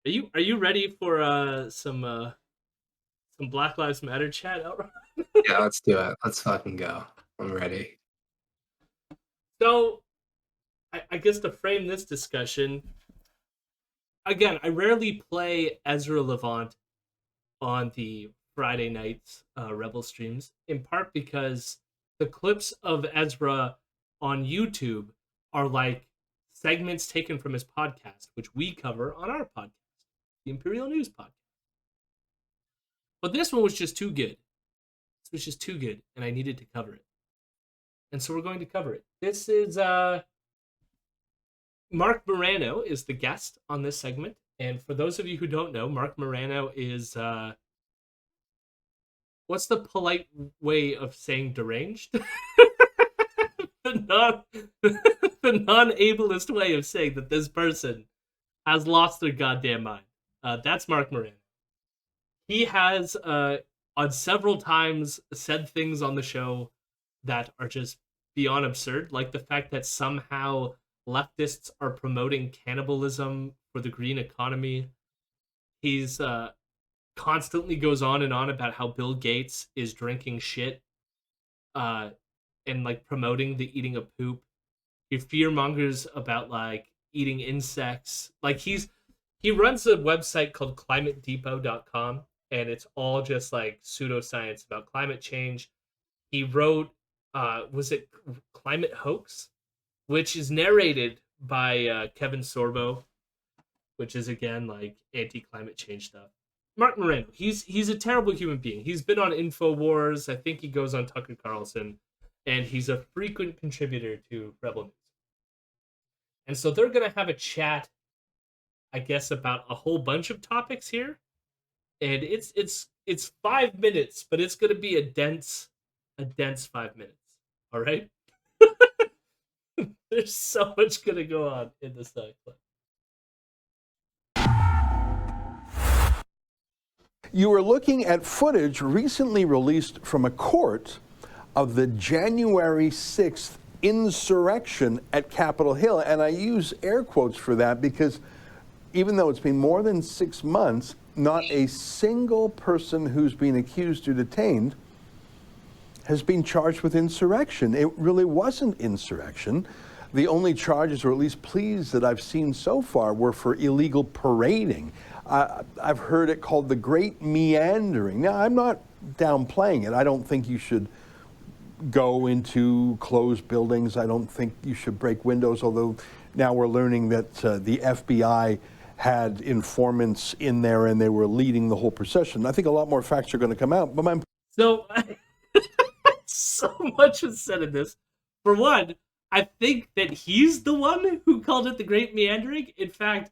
Are you ready for some Black Lives Matter chat out? Yeah, let's do it. Let's fucking go. I'm ready. So I guess to frame this discussion, again, I rarely play Ezra Levant on the Friday nights Rebel streams, in part because the clips of Ezra on YouTube are like segments taken from his podcast, which we cover on our podcast, the Imperial News podcast. But this one was just too good. This was just too good, and I needed to cover it. And so we're going to cover it. This is Marc Morano is the guest on this segment. And for those of you who don't know, Marc Morano is what's the polite way of saying deranged? the non the non-ableist way of saying that this person has lost their goddamn mind. That's Marc Morano. He has on several times said things on the show that are just beyond absurd, like the fact that somehow leftists are promoting cannibalism for the green economy. He's constantly goes on and on about how Bill Gates is drinking shit uh, and like promoting the eating of poop. He fear mongers about like eating insects. Like he runs a website called climatedepot.com, and it's all just like pseudoscience about climate change. He wrote was it Climate Hoax, which is narrated by Kevin Sorbo, which is again like anti-climate change stuff. Marc Morano, he's a terrible human being. He's been on Infowars. I think he goes on Tucker Carlson, and he's a frequent contributor to Rebel News. And so they're gonna have a chat, I guess, about a whole bunch of topics here. And it's 5 minutes, but it's gonna be a dense 5 minutes. All right. There's so much gonna go on in this clip. You are looking at footage recently released from a court of the January 6th insurrection at Capitol Hill. And I use air quotes for that because even though it's been more than 6 months, not a single person who's been accused or detained has been charged with insurrection. It really wasn't insurrection. The only charges, or at least pleas, that I've seen so far were for illegal parading. I've heard it called the Great Meandering. Now, I'm not downplaying it. I don't think you should go into closed buildings. I don't think you should break windows, although now we're learning that the FBI had informants in there and they were leading the whole procession. I think a lot more facts are going to come out. But So so much was said in this. For one, I think that he's the one who called it the Great Meandering. In fact,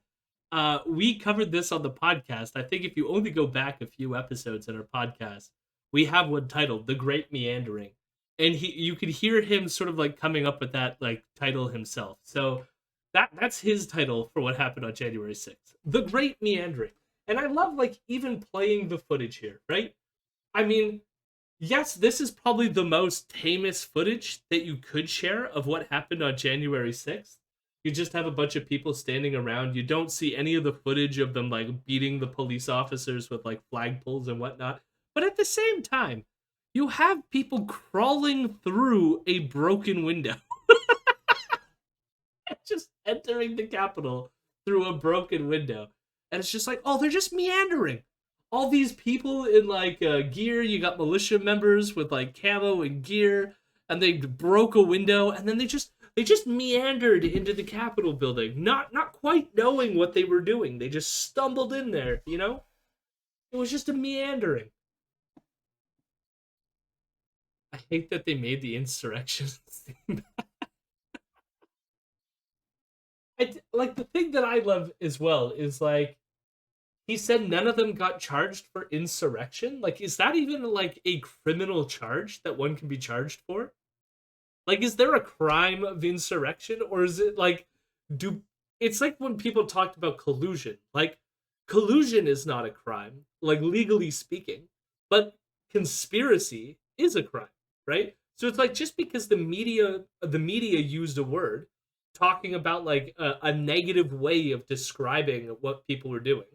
we covered this on the podcast. I think if you only go back a few episodes in our podcast, we have one titled "The Great Meandering," and you could hear him sort of like coming up with that like title himself. So that's his title for what happened on January 6th, "The Great Meandering." And I love like even playing the footage here, right? I mean, yes, this is probably the most tamest footage that you could share of what happened on January 6th. You just have a bunch of people standing around. You don't see any of the footage of them like beating the police officers with like flagpoles and whatnot. But at the same time, you have people crawling through a broken window. Just entering the Capitol through a broken window. And it's just like, oh, they're just meandering. All these people in like gear. You got militia members with like camo and gear, and they broke a window, and then they just meandered into the Capitol building, not quite knowing what they were doing. They just stumbled in there. It was just a meandering. I hate that they made the insurrection seem. Like the thing that I love as well is like he said none of them got charged for insurrection. Like, is that even like a criminal charge that one can be charged for? Like, is there a crime of insurrection, or is it like do? It's like when people talked about collusion. Like, collusion is not a crime, like legally speaking, but conspiracy is a crime, right? So it's like just because the media used a word talking about like a negative way of describing what people were doing,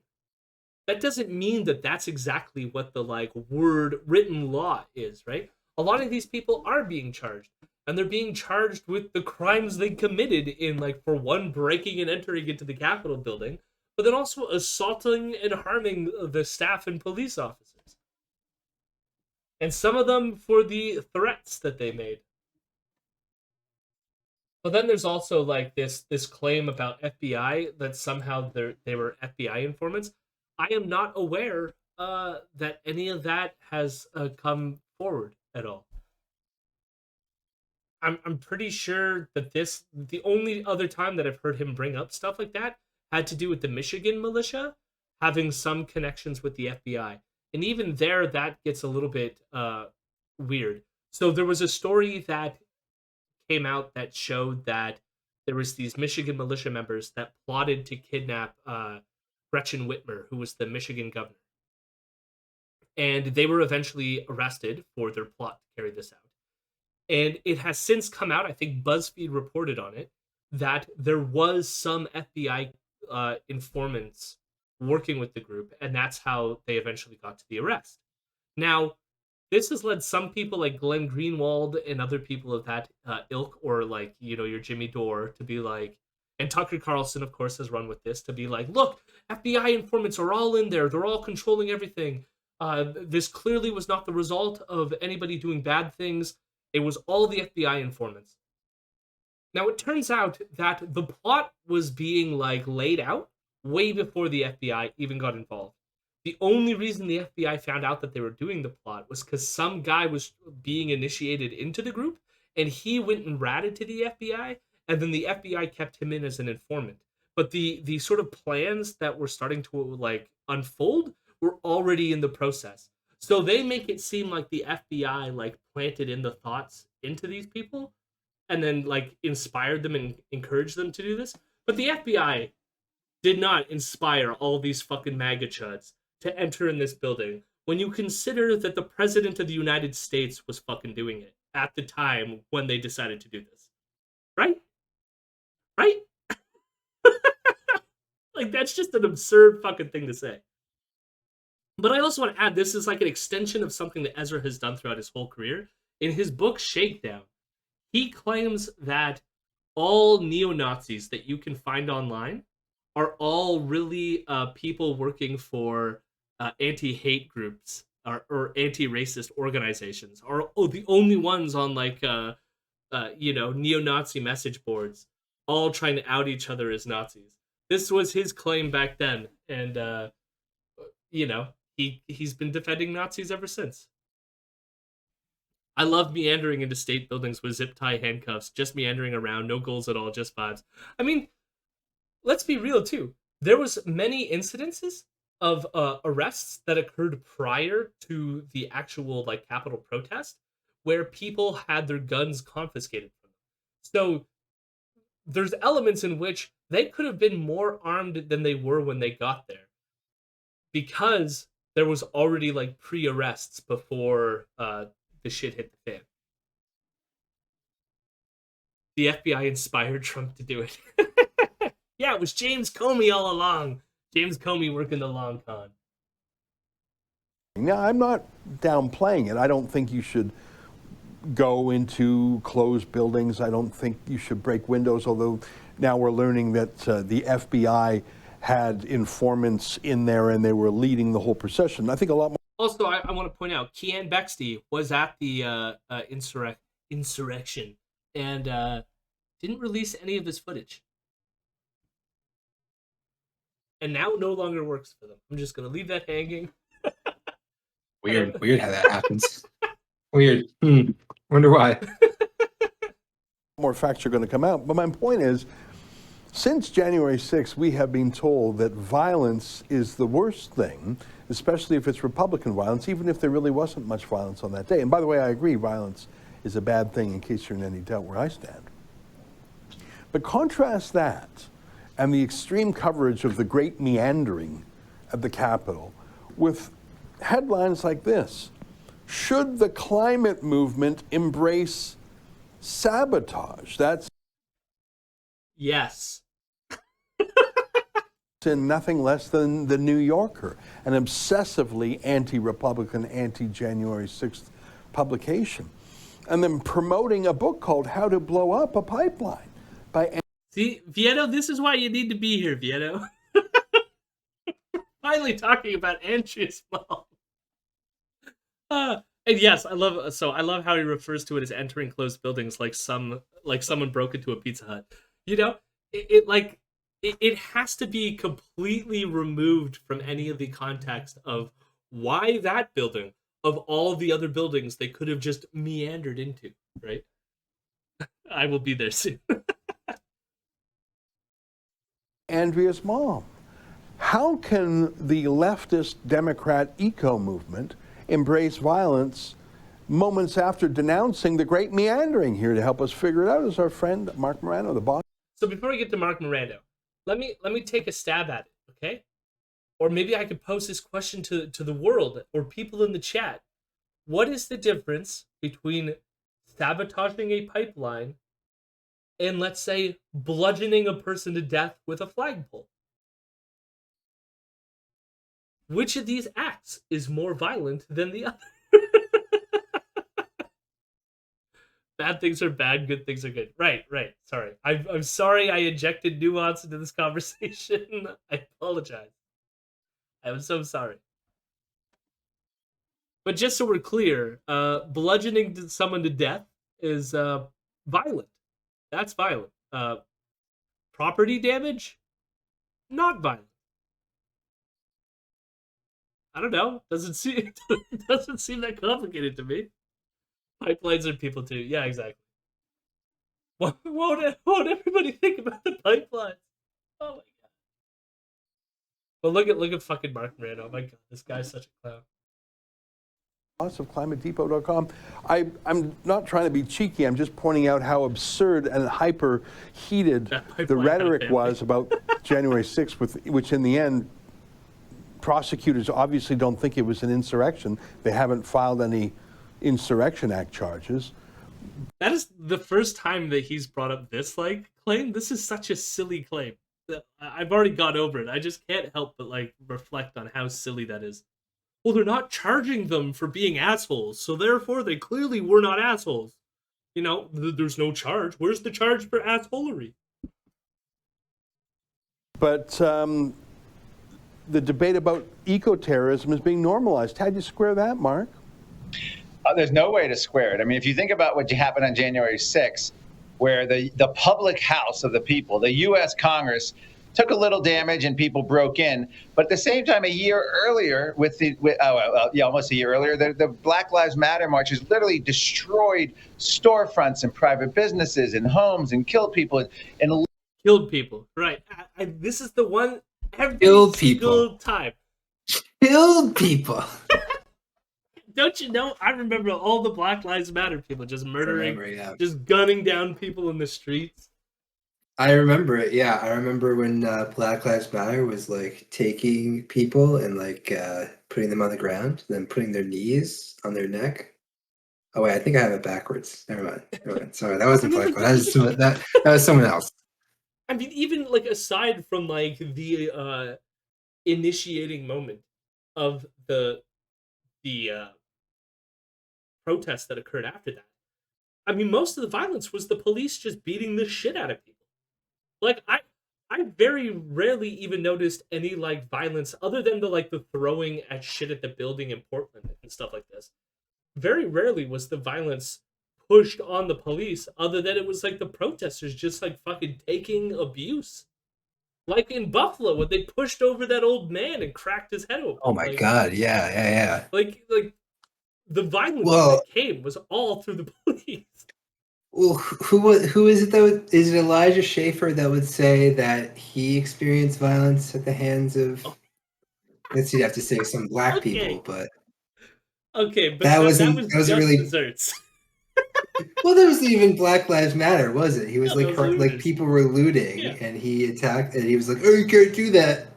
that doesn't mean that that's exactly what the like word written law is, right? A lot of these people are being charged, and they're being charged with the crimes they committed in, like, for one, breaking and entering into the Capitol building, but then also assaulting and harming the staff and police officers. And some of them for the threats that they made. But then there's also like this claim about FBI that somehow they were FBI informants. I am not aware that any of that has come forward at all. I'm pretty sure that the only other time that I've heard him bring up stuff like that had to do with the Michigan militia having some connections with the FBI. And even there, that gets a little bit weird. So there was a story that came out that showed that there was these Michigan militia members that plotted to kidnap Gretchen Whitmer, who was the Michigan governor. And they were eventually arrested for their plot to carry this out. And it has since come out, I think BuzzFeed reported on it, that there was some FBI informants working with the group, and that's how they eventually got to the arrest. Now, this has led some people like Glenn Greenwald and other people of that ilk, or like, you know, your Jimmy Dore, to be like, and Tucker Carlson, of course, has run with this, to be like, look, FBI informants are all in there. They're all controlling everything. This clearly was not the result of anybody doing bad things. It was all the FBI informants. Now, it turns out that the plot was being like laid out way before the FBI even got involved. The only reason the FBI found out that they were doing the plot was because some guy was being initiated into the group, and he went and ratted to the FBI, and then the FBI kept him in as an informant. But the sort of plans that were starting to like unfold were already in the process. So they make it seem like the FBI like planted in the thoughts into these people, and then like inspired them and encouraged them to do this. But the FBI did not inspire all these fucking MAGA chuds to enter in this building when you consider that the president of the United States was fucking doing it at the time when they decided to do this. Right? Right? Like, that's just an absurd fucking thing to say. But I also want to add, this is like an extension of something that Ezra has done throughout his whole career. In his book, Shakedown, he claims that all neo-Nazis that you can find online are all really people working for anti-hate groups or anti-racist organizations, are the only ones on like neo-Nazi message boards, all trying to out each other as Nazis. This was his claim back then, and he's been defending Nazis ever since. I love meandering into state buildings with zip tie handcuffs, just meandering around, no goals at all, just vibes. I mean, let's be real too. There was many incidences of arrests that occurred prior to the actual like Capitol protest, where people had their guns confiscated from them. So there's elements in which they could have been more armed than they were when they got there, because there was already like pre-arrests before the shit hit the fan. The FBI inspired Trump to do it. Yeah, it was James Comey all along. James Comey working the long con. Now, I'm not downplaying it. I don't think you should go into closed buildings. I don't think you should break windows, although now we're learning that the FBI had informants in there and they were leading the whole procession. I think a lot more. Also, I want to point out, Kean Bexty was at the insurrection and didn't release any of his footage. And now no longer works for them. I'm just going to leave that hanging. Weird how that happens. Weird. Wonder why. More facts are going to come out. But my point is, since January 6th, we have been told that violence is the worst thing, especially if it's Republican violence, even if there really wasn't much violence on that day. And by the way, I agree, violence is a bad thing, in case you're in any doubt where I stand. But contrast that and the extreme coverage of the great meandering at the Capitol with headlines like this: should the climate movement embrace sabotage? That's yes. in nothing less than The New Yorker, an obsessively anti-Republican, anti-January 6th publication, and then promoting a book called How to Blow Up a Pipeline by... See, Vieto, this is why you need to be here, Vieto. Finally talking about Andrea's mom. And yes, I love how he refers to it as entering closed buildings like someone broke into a Pizza Hut. You know, it has to be completely removed from any of the context of why that building of all the other buildings they could have just meandered into, right? I will be there soon. Andrea's mom. How can the leftist Democrat eco movement embrace violence moments after denouncing the great meandering? Here to help us figure it out is our friend Marc Morano, the boss. So before we get to Marc Morano, let me take a stab at it, okay? Or maybe I could pose this question to the world or people in the chat. What is the difference between sabotaging a pipeline and, let's say, bludgeoning a person to death with a flagpole? Which of these acts is more violent than the other? Bad things are bad, good things are good. Right. Sorry. I'm sorry I injected nuance into this conversation. I apologize. I am so sorry. But just so we're clear, bludgeoning someone to death is violent. That's violent. Property damage? Not violent. I don't know. Doesn't seem that complicated to me. Pipelines are people too. Yeah, exactly. Won't everybody think about the pipelines? Oh my god. But look at fucking Marc Morano. Oh my god, this guy's such a clown. Of climatedepot.com. I'm not trying to be cheeky. I'm just pointing out how absurd and hyper heated the rhetoric was about January 6th, which in the end, prosecutors obviously don't think it was an insurrection. They haven't filed any Insurrection Act charges. That is the first time that he's brought up this claim. This is such a silly claim. I've already got over it. I just can't help but reflect on how silly that is. Well, they're not charging them for being assholes, so therefore they clearly were not assholes. You know, there's no charge. Where's the charge for assholery? But the debate about eco-terrorism is being normalized. How do you square that, Mark? There's no way to square it. I mean, if you think about what happened on January 6th, where the public house of the people, the U.S. Congress, took a little damage and people broke in. But at the same time, a year earlier, almost a year earlier, the Black Lives Matter marches literally destroyed storefronts and private businesses and homes and killed people. And killed people, right. This is the one every Killed single people. time. Killed people. Don't you know? I remember all the Black Lives Matter people just murdering, just gunning down people in the streets. I remember it. Yeah, I remember when Black Lives Matter was taking people and putting them on the ground, then putting their knees on their neck. Oh wait, I think I have it backwards. Never mind. Sorry, that wasn't Black Lives. That was someone else. I mean, even aside from the initiating moment of the protests that occurred after that. I mean, most of the violence was the police just beating the shit out of people. I very rarely even noticed any violence other than the throwing at shit at the building in Portland and stuff like this. Very rarely was the violence pushed on the police other than it was the protesters just fucking taking abuse. Like in Buffalo when they pushed over that old man and cracked his head open. Oh my god, yeah. The violence that came was all through the police. Well, who is it that is it Elijah Schaefer that would say that he experienced violence at the hands of? Let's see, you have to say some black people, but but that wasn't really desserts. Well, there wasn't even Black Lives Matter, was it? He was people were looting, and he attacked, and he was like, "Oh, you can't do that."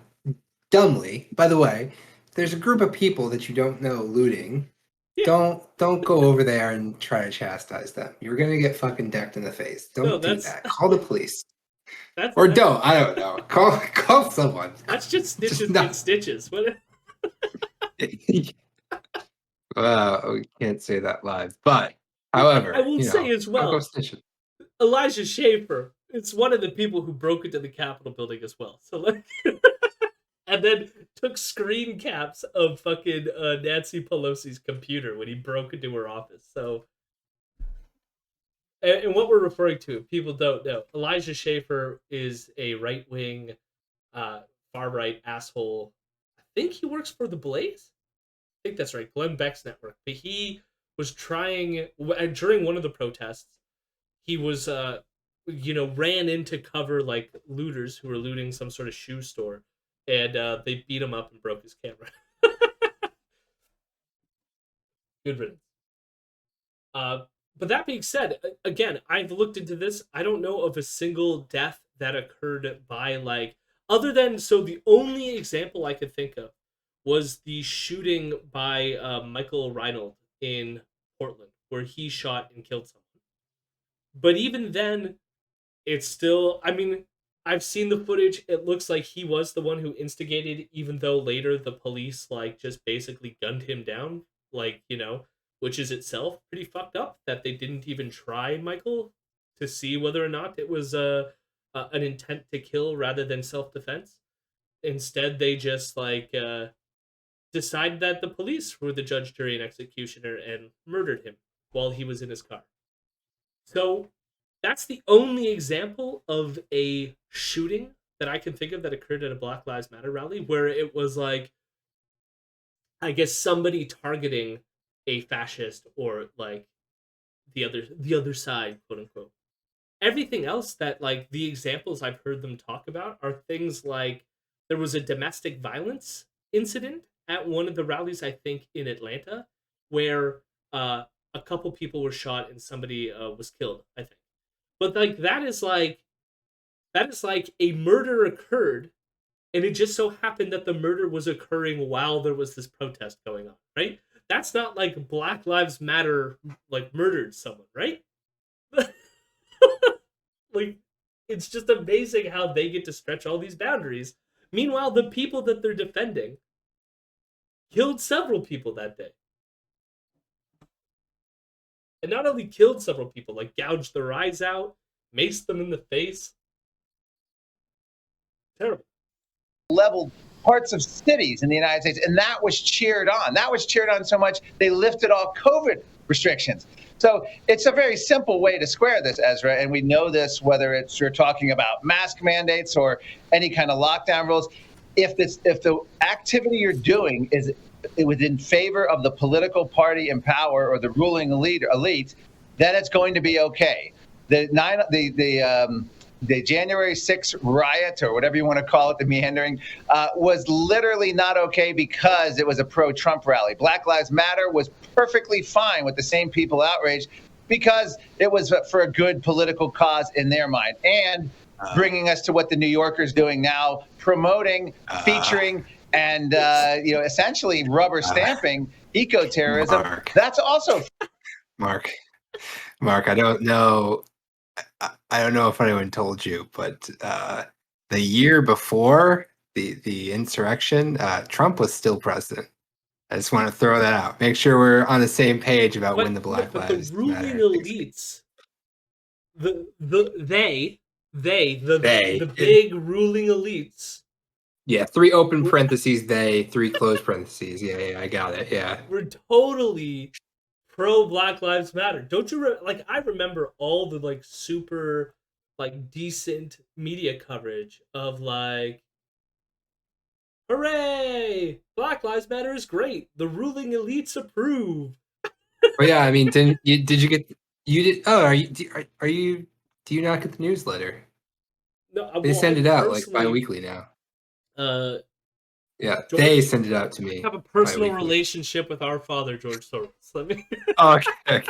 Dumbly, by the way, there's a group of people that you don't know looting. Yeah. Don't go over there and try to chastise them. You're gonna get fucking decked in the face. Don't do that. Call the police. Or don't. I don't know. Call someone. That's just stitches Just not- in stitches. What? We can't say that live. But, however, I will say as well, I'll go stitches. Elijah Schaefer is one of the people who broke into the Capitol building as well. So like, and then took screen caps of fucking Nancy Pelosi's computer when he broke into her office. So, and what we're referring to, if people don't know, Elijah Schaefer is a right wing, far right asshole. I think he works for the Blaze. I think that's right, Glenn Beck's network. But he was trying during one of the protests. He was, ran in to cover like looters who were looting some sort of shoe store, and they beat him up and broke his camera. Good riddance. But that being said, again, I've looked into this. I don't know of a single death that occurred by like other than so the only example I could think of was the shooting by Michael Reinold in Portland, where he shot and killed someone. But even then, it's still, I mean, I've seen the footage. It looks like he was the one who instigated, even though later the police, like, just basically gunned him down, like, which is itself pretty fucked up that they didn't even try Michael to see whether or not it was an intent to kill rather than self-defense. Instead, they just, like, decided that the police were the judge, jury, and executioner and murdered him while he was in his car. So that's the only example of a shooting that I can think of that occurred at a Black Lives Matter rally where it was like, I guess somebody targeting a fascist or like the other side, quote unquote. Everything else that like the examples I've heard them talk about are things like there was a domestic violence incident at one of the rallies, I think in Atlanta, where a couple people were shot and somebody was killed, I think. But like that is like a murder occurred, and it just so happened that the murder was occurring while there was this protest going on, right? That's not like Black Lives Matter like murdered someone, right? Like it's just amazing how they get to stretch all these boundaries. Meanwhile, the people that they're defending killed several people that day. And not only killed several people, like gouged their eyes out, maced them in the face. Terrible. Leveled parts of cities in the United States, and that was cheered on. That was cheered on so much they lifted all COVID restrictions. So it's a very simple way to square this, Ezra, and we know this whether it's you're talking about mask mandates or any kind of lockdown rules. If the activity you're doing is within favor of the political party in power or the ruling elite, then it's going to be okay. The January 6th riot, or whatever you want to call it, the meandering, was literally not okay because it was a pro-Trump rally. Black Lives Matter was perfectly fine with the same people outraged because it was for a good political cause in their mind. And bringing us to what the New Yorker's doing now, promoting, featuring, and essentially rubber stamping eco-terrorism. Marc. That's also Marc, I don't know. I don't know if anyone told you, but the year before the insurrection, Trump was still president. I just want to throw that out. Make sure we're on the same page about when the Black Lives the ruling Matter. elites, the big ruling elites. Yeah, 3 open parentheses, they, 3 closed parentheses. Yeah, I got it. Yeah. We're totally pro Black Lives Matter. Don't you I remember all the like super like decent media coverage of like, hooray, Black Lives Matter is great, the ruling elites approve. Well, yeah, I mean, did you get you did? Oh, are you? Do you not get the newsletter? No, They send it out like bi-weekly now. Yeah, George, they send it out to me. I have a personal bi-weekly. relationship with our father, George Soros. Let me. Oh, okay.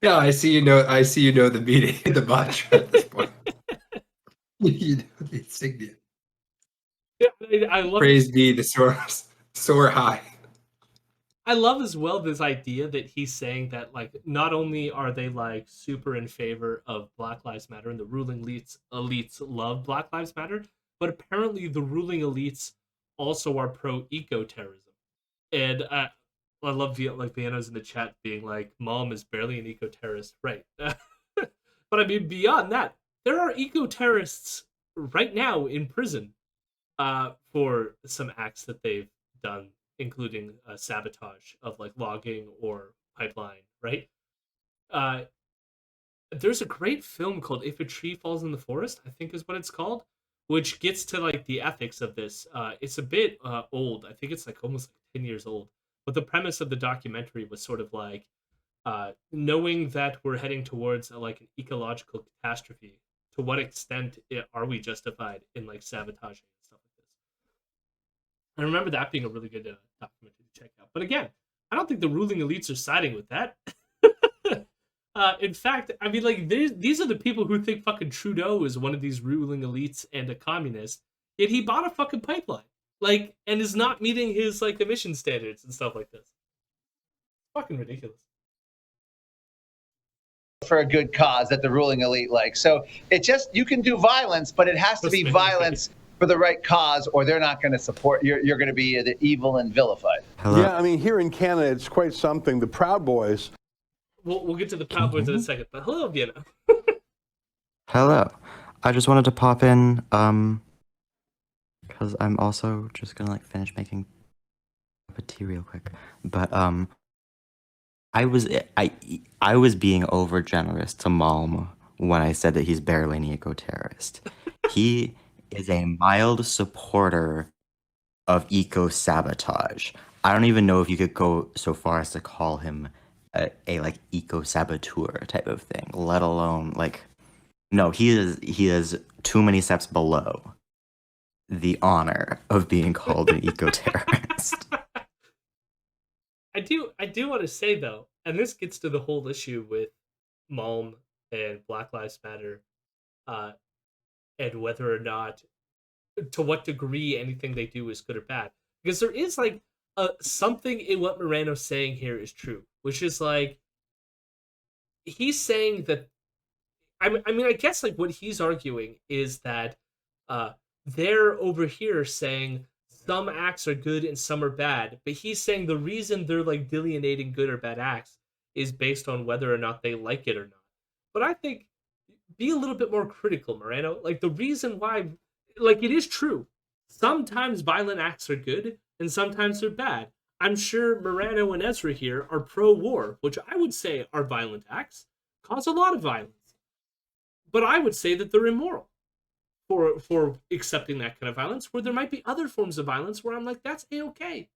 Yeah, I see you know the meeting, the mantra at this point. You know the insignia. Yeah, I love Praise be the soar high. I love as well this idea that he's saying that like not only are they like super in favor of Black Lives Matter and the ruling elites love Black Lives Matter, but apparently the ruling elites also are pro eco terrorism. And I love like Vienna's in the chat being like, "Mom is barely an eco terrorist," right? But I mean, beyond that, there are eco terrorists right now in prison for some acts that they've done, including sabotage of like logging or pipeline, right? Uh, there's a great film called If a Tree Falls in the Forest, I think is what it's called, which gets to like the ethics of this. It's a bit old. I think it's like almost like 10 years old. But the premise of the documentary was sort of like knowing that we're heading towards like an ecological catastrophe. To what extent are we justified in like sabotaging and stuff like this? I remember that being a really good documentary to check out. But again, I don't think the ruling elites are siding with that. In fact, I mean, like, these are the people who think fucking Trudeau is one of these ruling elites and a communist. Yet he bought a fucking pipeline, like, and is not meeting his like emission standards and stuff like this. Fucking ridiculous. For a good cause that the ruling elite likes. So it just, you can do violence, but it has to be violence for the right cause, or they're not going to support. You're going to be the evil and vilified. Hello. Yeah, I mean, here in Canada, it's quite something. The Proud Boys. We'll get to the Proud Boys in a second, but hello, Vienna. Hello. I just wanted to pop in, because I'm also just gonna like finish making a cup of tea real quick. But I was being over generous to Malm when I said that he's barely an eco-terrorist. He is a mild supporter of eco-sabotage. I don't even know if you could go so far as to call him a like eco-saboteur type of thing, let alone like, no, he is too many steps below the honor of being called an eco-terrorist. I do want to say though, and this gets to the whole issue with Malm and Black Lives Matter, and whether or not, to what degree anything they do is good or bad. Because there is like something in what Morano's saying here is true, which is like he's saying that. I mean, I guess like what he's arguing is that they're over here saying some acts are good and some are bad, but he's saying the reason they're like delineating good or bad acts is based on whether or not they like it or not. But I think be a little bit more critical, Morano. Like the reason why, like it is true, sometimes violent acts are good and sometimes they're bad. I'm sure Morano and Ezra here are pro-war, which I would say are violent acts, cause a lot of violence. But I would say that they're immoral for accepting that kind of violence, where there might be other forms of violence where I'm like, that's A-okay.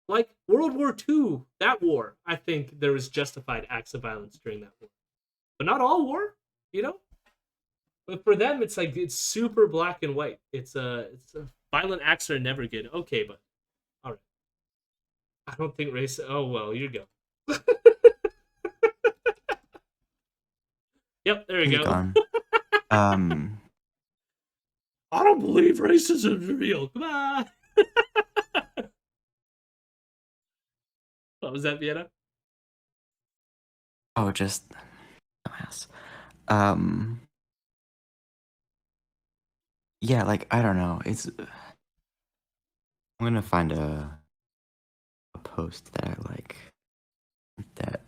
Like World War II, that war, I think there was justified acts of violence during that war. But not all war, you know? But for them, it's like, it's super black and white. It's violent acts are never good. Okay, but all right. I don't think race. Oh, well, you go. Yep, there we go. I don't believe racism is real. Come on. What was that, Vienna? Oh, just dumbass. Yeah, like I don't know. It's I'm gonna find a post that I like that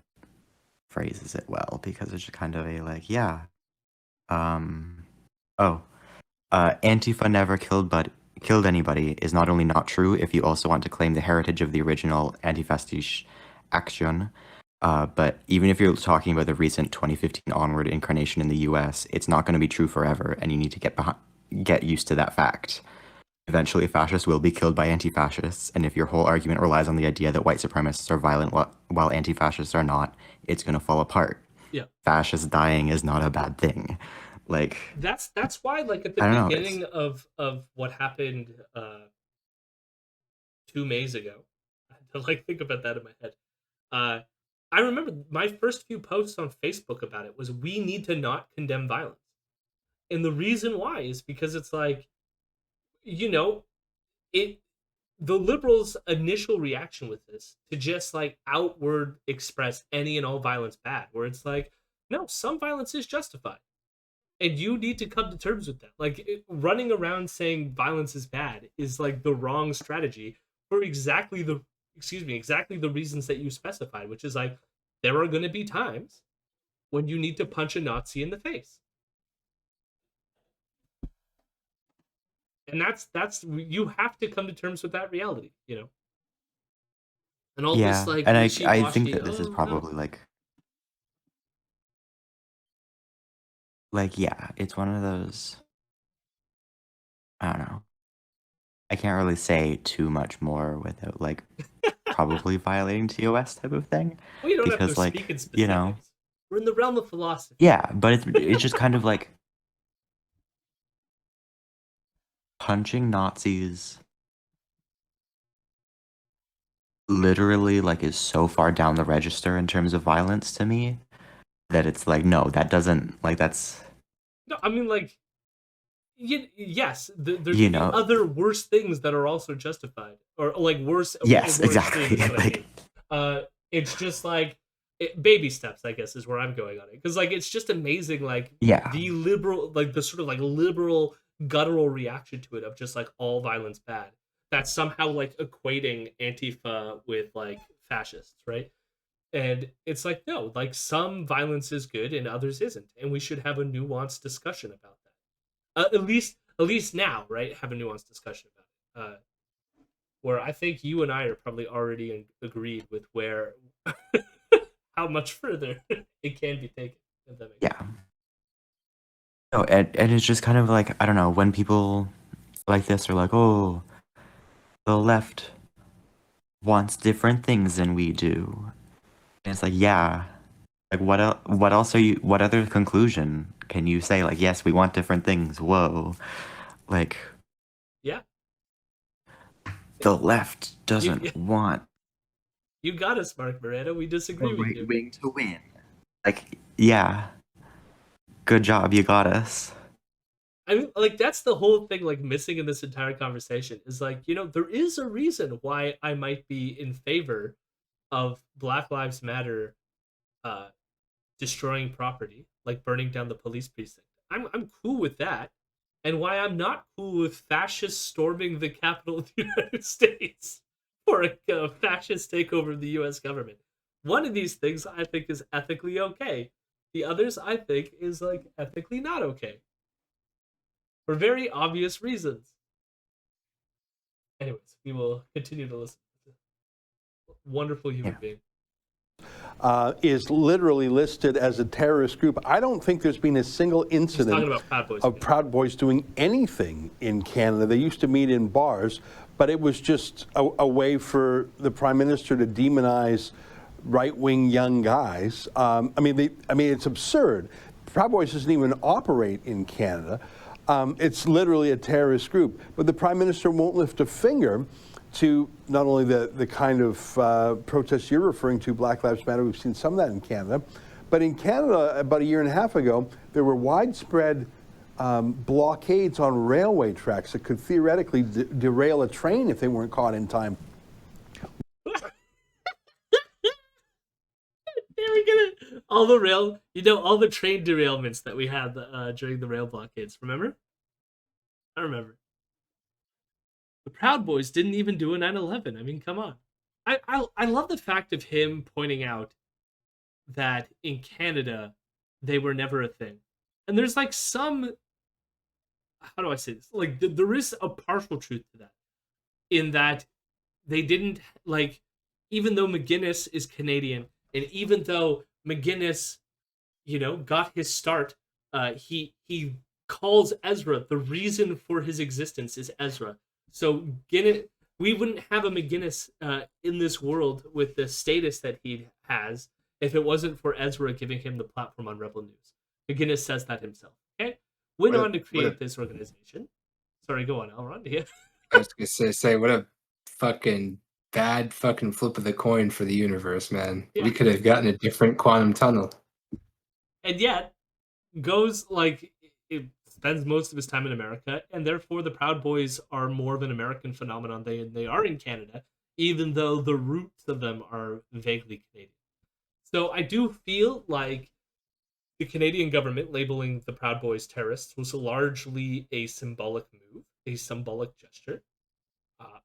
phrases it well, because it's just kind of a like, yeah. Antifa never killed anybody is not only not true if you also want to claim the heritage of the original antifascist action, but even if you're talking about the recent 2015 onward incarnation in the US, it's not going to be true forever, and you need to get used to that fact. Eventually, fascists will be killed by anti-fascists, and if your whole argument relies on the idea that white supremacists are violent while anti-fascists are not, it's going to fall apart. Yeah. Fascists dying is not a bad thing. Like that's why, like at the beginning of what happened 2 Mays ago, I had to like think about that in my head. I remember my first few posts on Facebook about it was, we need to not condemn violence. And the reason why is because it's like, you know, the liberals' initial reaction with this to just like outward express any and all violence bad, where it's like, no, some violence is justified, and you need to come to terms with that. Like running around saying violence is bad is like the wrong strategy for exactly the reasons that you specified, which is like there are going to be times when you need to punch a Nazi in the face. And that's you have to come to terms with that reality, you know. And all this like and I think wishy-washy, that this is oh no, probably like yeah, it's one of those. I don't know. I can't really say too much more without like probably violating TOS type of thing, we don't have because to like speak in specifics. you know, We're in the realm of philosophy. yeah, but it's just kind of like punching Nazis literally like is so far down the register in terms of violence to me that it's like, no, that doesn't, like, that's, No, I mean like yes, there you can be know, other worse things that are also justified, or like worse. yes, more exactly. extreme is what I Like, mean. It's just like baby steps, I guess, is where I'm going on it, because like it's just amazing, like yeah, the liberal, like the sort of like liberal guttural reaction to it of just like all violence bad. That's somehow like equating Antifa with like fascists, right? And it's like, no, like some violence is good and others isn't, and we should have a nuanced discussion about that. At least now, right? Have a nuanced discussion about it. Where I think you and I are probably already agreed with where how much further it can be taken. If that makes yeah. No, and it's just kind of like, I don't know, when people like this are like, oh, the left wants different things than we do. And it's like, yeah, like what else are you, what other conclusion can you say? Like, yes, we want different things. Whoa. Like, yeah, the left doesn't you, want you got us, Marc Morano. We the disagree with right you. wing to win. Like, yeah, good job, you got us. I mean, like that's the whole thing. Like missing in this entire conversation is like, you know, there is a reason why I might be in favor of Black Lives Matter destroying property, like burning down the police precinct. I'm cool with that. And why I'm not cool with fascists storming the capital of the United States for a fascist takeover of the US government. One of these things I think is ethically okay. The others I think is like ethically not okay. For very obvious reasons. Anyways, we will continue to listen. Wonderful human being. Is literally listed as a terrorist group. I don't think there's been a single incident of Proud Boys doing anything in Canada. They used to meet in bars, but it was just a way for the Prime Minister to demonize right-wing young guys. I mean, it's absurd. Proud Boys doesn't even operate in Canada. It's literally a terrorist group. But the Prime Minister won't lift a finger to not only the kind of protests you're referring to, Black Lives Matter, we've seen some of that in Canada, but in Canada, about a year and a half ago, there were widespread blockades on railway tracks that could theoretically derail a train if they weren't caught in time. All the train derailments that we had during the rail blockades. Remember? I remember. The Proud Boys didn't even do a 9/11. I mean, come on. I love the fact of him pointing out that in Canada they were never a thing, and there's like some. How do I say this? Like there is a partial truth to that, in that they didn't like, even though McGuinness is Canadian, and even though McGuinness, you know, got his start, he calls Ezra, the reason for his existence is Ezra. So we wouldn't have a McGuinness in this world with the status that he has if it wasn't for Ezra giving him the platform on Rebel News. McGuinness says that himself. Okay, went on to create this organization. Sorry, go on, Elrond. Yeah. I was gonna say what a fucking bad fucking flip of the coin for the universe, man. Yeah. We could have gotten a different quantum tunnel. And yet goes like spends most of his time in America, and therefore the Proud Boys are more of an American phenomenon than they are in Canada, even though the roots of them are vaguely Canadian. So I do feel like the Canadian government labeling the Proud Boys terrorists was largely a symbolic move, a symbolic gesture. Uh,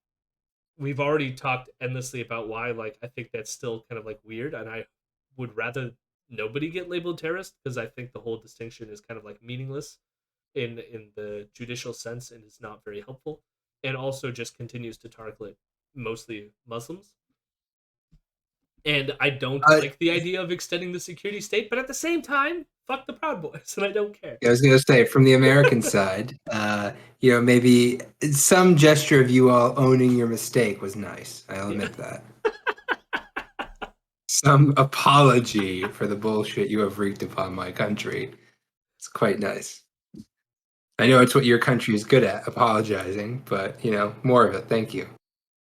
we've already talked endlessly about why, like, I think that's still kind of like weird, and I would rather nobody get labeled terrorist because I think the whole distinction is kind of like meaningless in the judicial sense and is not very helpful, and also just continues to target mostly Muslims. And I don't like the idea of extending the security state, but at the same time, fuck the Proud Boys, and I don't care. I was going to say, from the American side, maybe some gesture of you all owning your mistake was nice. I'll admit that. Some apology for the bullshit you have wreaked upon my country. It's quite nice. I know it's what your country is good at, apologizing, but, more of it. Thank you.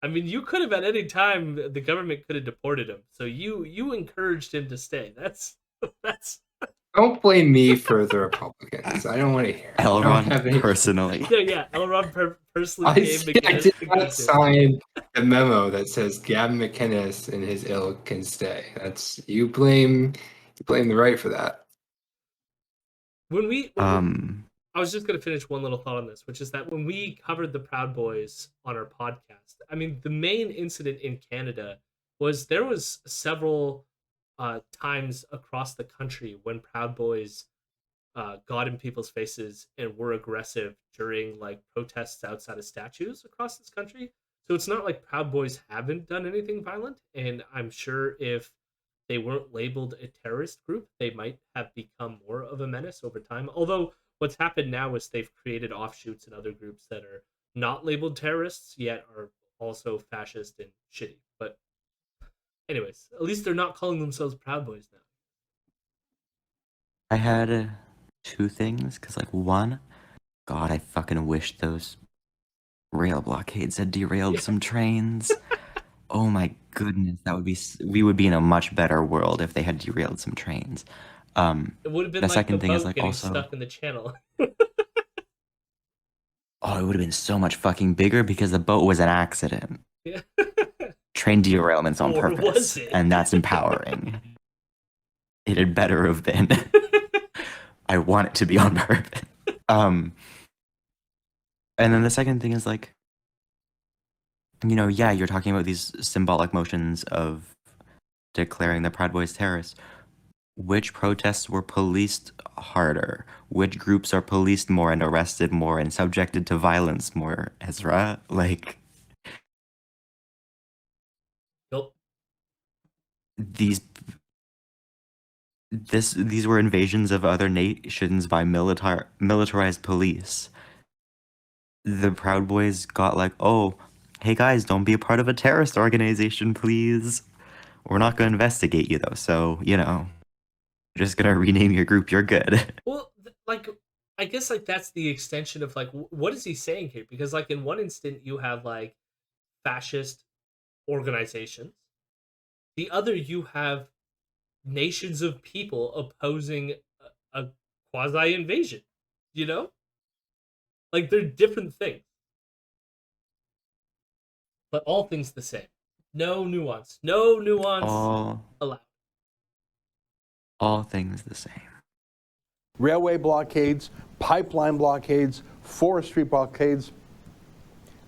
I mean, you could have at any time, the government could have deported him. So you encouraged him to stay. That's. Don't blame me for the Republicans. I don't want to hear it. L. Ron personally. Yeah, L. Ron personally I did not sign the memo that says Gavin McInnes and his ilk can stay. That's you blame the right for that. I was just going to finish one little thought on this, which is that when we covered the Proud Boys on our podcast, I mean, the main incident in Canada was there was several times across the country when Proud Boys got in people's faces and were aggressive during like protests outside of statues across this country. So it's not like Proud Boys haven't done anything violent, and I'm sure if they weren't labeled a terrorist group, they might have become more of a menace over time. Although what's happened now is they've created offshoots and other groups that are not labeled terrorists yet are also fascist and shitty. But anyways, at least they're not calling themselves Proud Boys now. I had two things, because, like, one, God, I fucking wish those rail blockades had derailed some trains. Oh my goodness, we would be in a much better world if they had derailed some trains. It would have been the like second the thing boat is, like, getting also, stuck in the channel. oh, it would have been so much fucking bigger because the boat was an accident. Yeah. Train derailments on Or purpose, was it? and that's empowering. It had better have been. I want it to be on purpose. And then the second thing is, like, yeah, you're talking about these symbolic motions of declaring the Proud Boys terrorists. Which protests were policed harder? Which groups are policed more and arrested more and subjected to violence more, Ezra? Like, Nope. These were invasions of other nations by militarized police. The Proud Boys got like, oh, hey guys, don't be a part of a terrorist organization, please. We're not going to investigate you, though, so, just going to rename your group, you're good. Well, like, I guess, like, that's the extension of, like, what is he saying here? Because, like, in one instant, you have, like, fascist organizations. The other, you have nations of people opposing a quasi-invasion, Like, they're different things. But all things the same. No nuance. No nuance allowed. All things the same. Railway blockades, pipeline blockades, forestry blockades.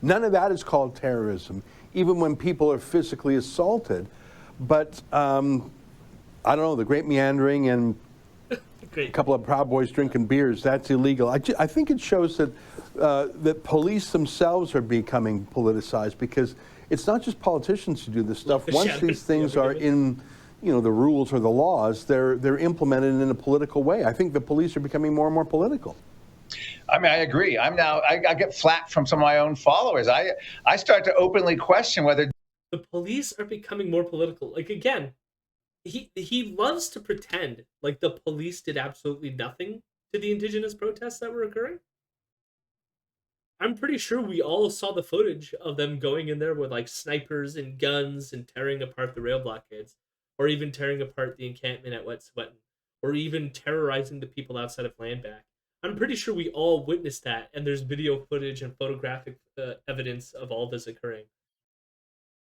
None of that is called terrorism, even when people are physically assaulted. But, I don't know, the great meandering and a couple of Proud Boys drinking beers, that's illegal. I think it shows that that police themselves are becoming politicized, because it's not just politicians who do this stuff. Once these things are in the rules or the laws, they're implemented in a political way. I think the police are becoming more and more political. I mean, I agree. I get flack from some of my own followers. I start to openly question whether the police are becoming more political. Like, again, he loves to pretend like the police did absolutely nothing to the indigenous protests that were occurring. I'm pretty sure we all saw the footage of them going in there with like snipers and guns and tearing apart the rail blockades, or even tearing apart the encampment at Wet Sweatin', or even terrorizing the people outside of Landback. I'm pretty sure we all witnessed that, and there's video footage and photographic evidence of all this occurring.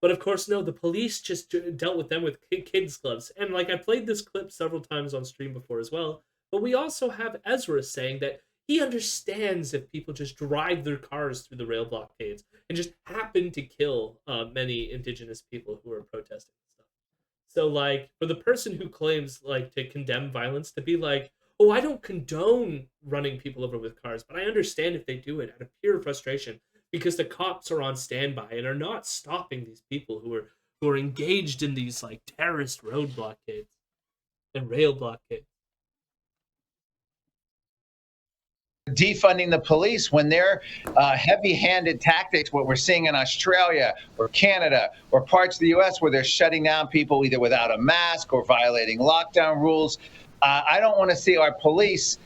But of course, no, the police just dealt with them with kids' gloves. And like, I played this clip several times on stream before as well. But we also have Ezra saying that he understands if people just drive their cars through the rail blockades and just happen to kill many indigenous people who are protesting and stuff. So like, for the person who claims like to condemn violence to be like, oh, I don't condone running people over with cars, but I understand if they do it out of pure frustration because the cops are on standby and are not stopping these people who are engaged in these like terrorist road blockades and rail blockades. Defunding the police when they're heavy-handed tactics, what we're seeing in Australia or Canada or parts of the U.S. where they're shutting down people either without a mask or violating lockdown rules. I don't want to see our police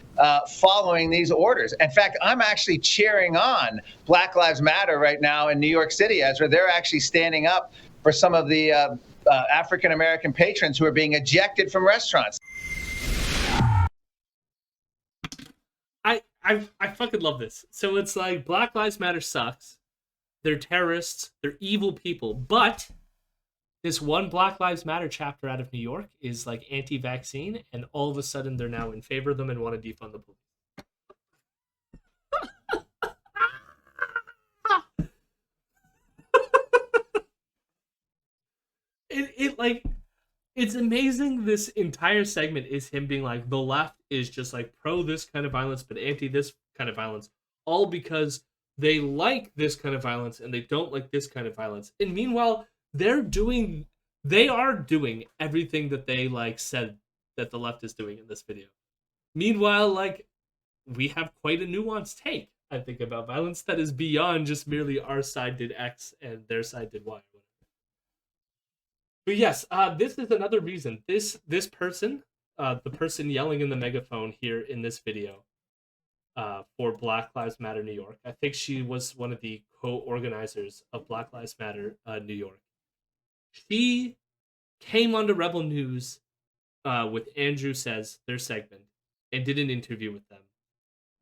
following these orders. In fact, I'm actually cheering on Black Lives Matter right now in New York City, Ezra. They're actually standing up for some of the African-American patrons who are being ejected from restaurants. I fucking love this. So it's like Black Lives Matter sucks. They're terrorists. They're evil people. But this one Black Lives Matter chapter out of New York is like anti-vaccine, and all of a sudden they're now in favor of them and want to defund the police. It's amazing. This entire segment is him being like, the left is just like pro this kind of violence, but anti this kind of violence, all because they like this kind of violence and they don't like this kind of violence. And meanwhile, they are doing everything that they like said that the left is doing in this video. Meanwhile, like, we have quite a nuanced take, I think, about violence that is beyond just merely our side did X and their side did Y. But yes, this is another reason. This person, the person yelling in the megaphone here in this video for Black Lives Matter New York, I think she was one of the co-organizers of Black Lives Matter New York. She came onto Rebel News with Andrew Says, their segment, and did an interview with them,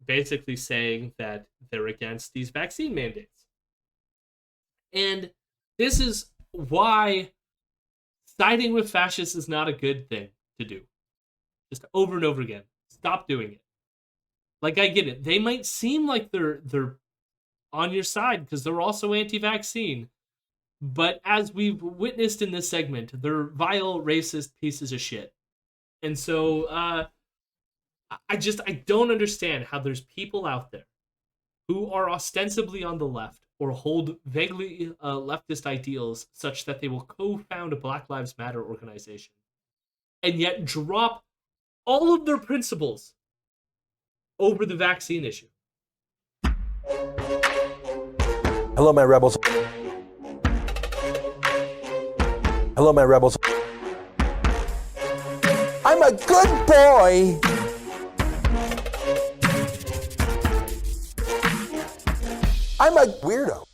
basically saying that they're against these vaccine mandates. And this is why siding with fascists is not a good thing to do. Just over and over again. Stop doing it. Like, I get it. They might seem like they're on your side because they're also anti-vaccine. But as we've witnessed in this segment, they're vile, racist pieces of shit. And so, I don't understand how there's people out there who are ostensibly on the left or hold vaguely leftist ideals such that they will co-found a Black Lives Matter organization and yet drop all of their principles over the vaccine issue. Hello, my rebels. Hello, my rebels. I'm a good boy. I'm a weirdo.